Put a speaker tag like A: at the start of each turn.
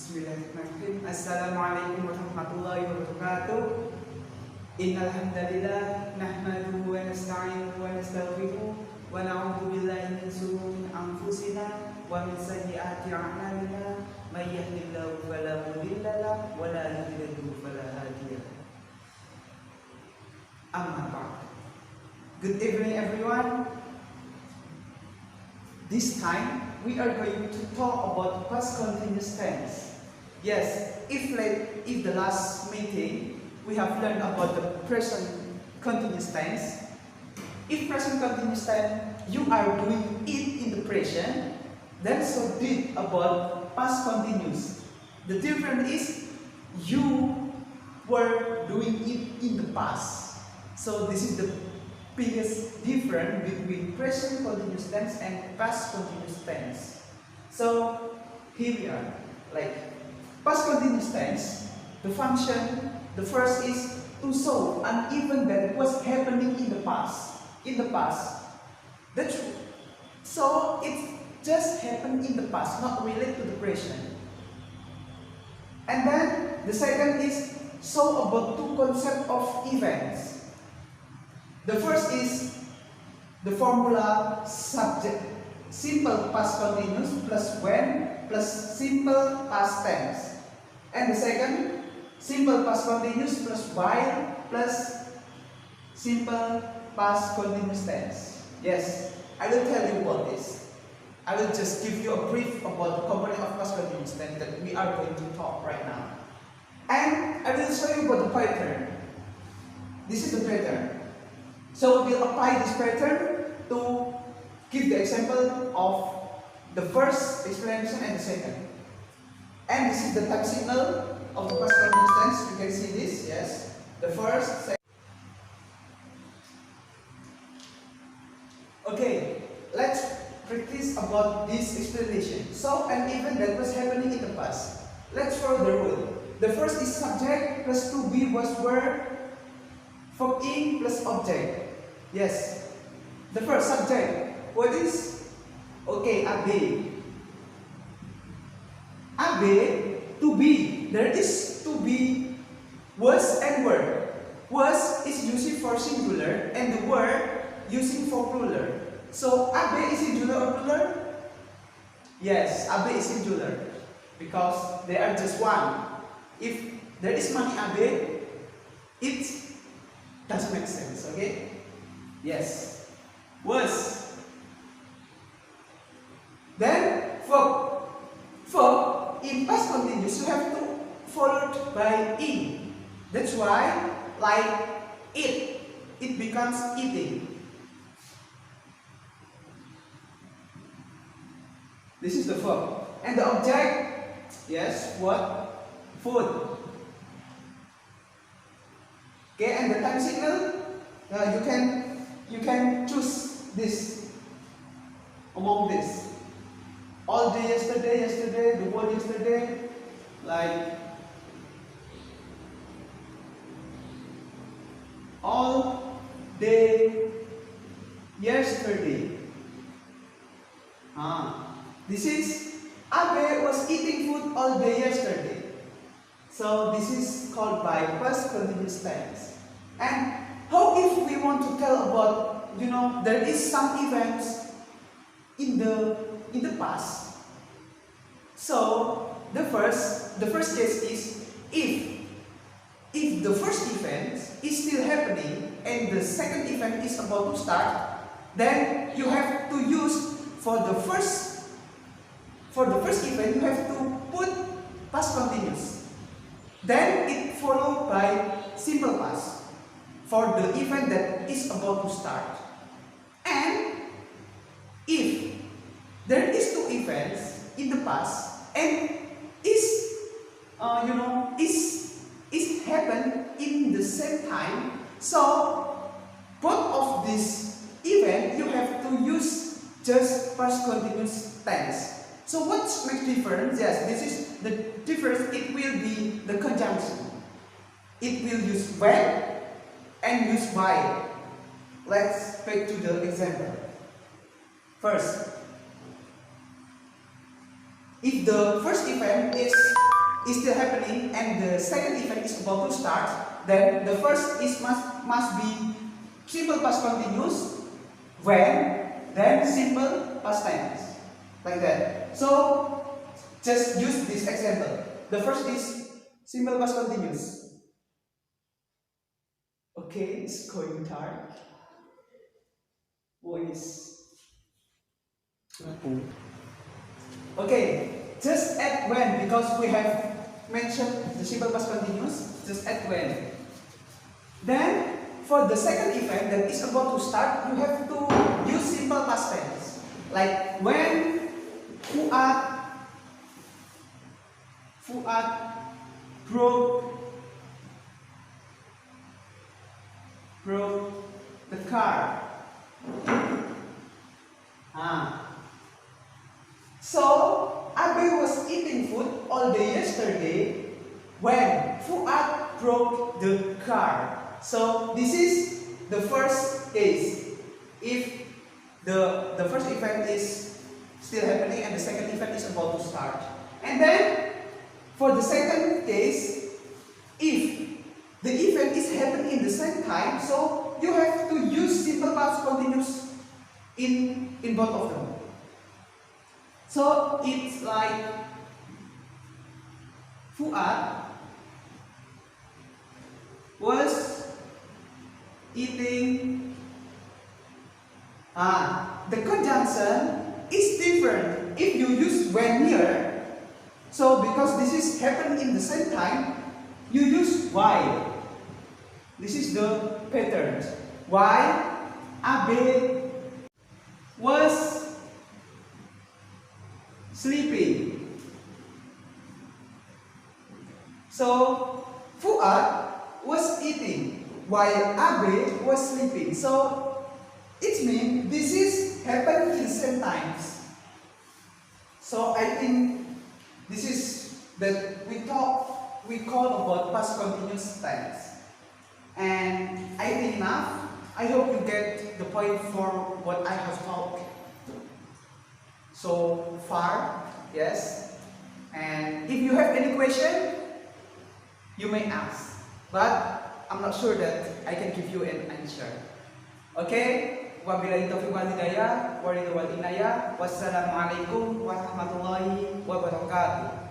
A: Bismillahirrahmanirrahim. Assalamualaikum warahmatullahi wabarakatuh. Innal hamdalillah nahmaduhu wa nasta'inuhu wa nastaghfiruh wa na'udzu billahi min shururi anfusina wa min sayyiati a'malina. May yahdihillahu fala mudilla lahu wa la yudlil fala hadiya lahu. Amma ba'd. Good evening everyone. This time we are going to talk about past continuous tense. Yes, if the last meeting we have learned about the present continuous tense. If present continuous tense you are doing it in the present, then so did about past continuous. The difference is you were doing it in the past. So this is the biggest difference between present continuous tense and past continuous tense. So here we are. Like past continuous tense, the function, the first is to show an event that was happening in the past. In the past. That's true. So it just happened in the past, not related to the present. And then the second is show about two concepts of events. The first is the formula subject, simple past continuous plus when plus simple past tense. And the second, simple past continuous plus while plus simple past continuous tense. Yes, I will tell you about this. I will just give you a brief about the component of past continuous tense that we are going to talk right now. And I will show you about the pattern. This is the pattern. So we'll apply this pattern to give the example of the first explanation and the second. And this is the time signal of the past continuous tense. You can see this, yes. The first, second. Okay, let's practice about this explanation. So an event that was happening in the past. Let's follow the rule. The first is subject plus to be was word, verb in plus object. Yes. The first subject. What is? Okay, AB. AB, to be. There is to be was and word. Was is using for singular and the word using for plural. So AB is singular or plural? Yes, AB is singular because they are just one. If there is money AB, it doesn't make sense, okay? Yes. Was. Then verb. Verb in past continuous you have to followed by in. That's why like eat, it becomes eating. This is the verb. And the object, yes, what? Food. Okay, and the time signal, you can choose this among this. All day yesterday, the whole yesterday, like all day yesterday. This is Abe was eating food all day yesterday. So this is called by past continuous tense. And how if we want to tell about, there is some events in the past. So the first case is if the first event is still happening and the second event is about to start, then you have to use for the first event you have to put past continuous. Then it followed by simple past for the event that is about to start. And if there is two events in the past and is happened in the same time, so both of this event you have to use just past continuous tense. So what makes difference? Yes, this is the difference. It will be the conjunction. It will use when and use while. Let's back to the example. First, if the first event is is still happening and the second event is about to start, then the first is must be simple past continuous when, then simple past tense. Like that. So just use this example. The first is simple past continuous. Okay, it's going dark. Voice. Okay, just add when because we have mentioned the simple past continuous. Just add when. Then for the second event that is about to start, you have to use simple past tense. Like when Fuad broke the car. So Abe was eating food all day yesterday when Fuad broke the car. So this is the first case. If the first event is still happening and the second event is about to start. And then for the second case, if the event is happening in the same time, so you have to use simple past continuous in both of them. So it's like Fuad was eating. The conjunction is different if you use when here. So because this is happening in the same time, you use why. This is the pattern. Why Abe was sleeping. So Fuad was eating while Abe was sleeping. So it means this is happening in the same times. So I think this is that we call about past continuous tense. And I think enough. I hope you get the point for what I have talked so far. Yes. And if you have any question, you may ask. But I'm not sure that I can give you an answer. Okay? Wabillahi taufiq wal hidayah, wa ridwan wal inayah. Wassalamualaikum warahmatullahi wabarakatuh.